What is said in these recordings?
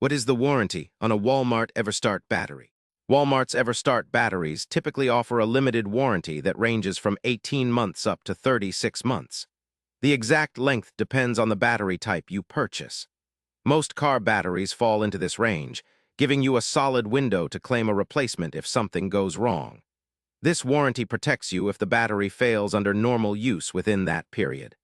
What is the warranty on a Walmart EverStart battery? Walmart's EverStart batteries typically offer a limited warranty that ranges from 18 months up to 36 months. The exact length depends on the battery type you purchase. Most car batteries fall into this range, giving you a solid window to claim a replacement if something goes wrong. This warranty protects you if the battery fails under normal use within that period.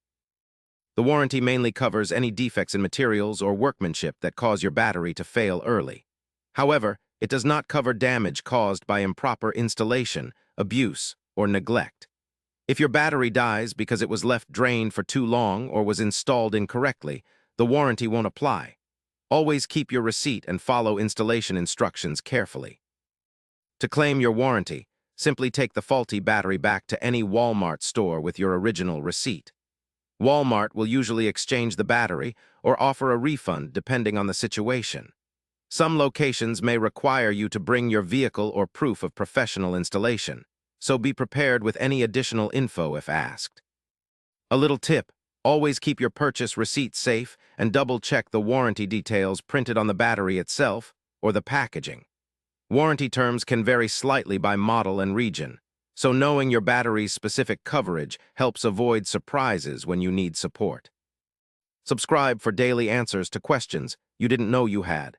The warranty mainly covers any defects in materials or workmanship that cause your battery to fail early. However, it does not cover damage caused by improper installation, abuse, or neglect. If your battery dies because it was left drained for too long or was installed incorrectly, the warranty won't apply. Always keep your receipt and follow installation instructions carefully. To claim your warranty, simply take the faulty battery back to any Walmart store with your original receipt. Walmart will usually exchange the battery or offer a refund depending on the situation. Some locations may require you to bring your vehicle or proof of professional installation, so be prepared with any additional info if asked. A little tip: always keep your purchase receipt safe and double-check the warranty details printed on the battery itself or the packaging. Warranty terms can vary slightly by model and region, so knowing your battery's specific coverage helps avoid surprises when you need support. Subscribe for daily answers to questions you didn't know you had.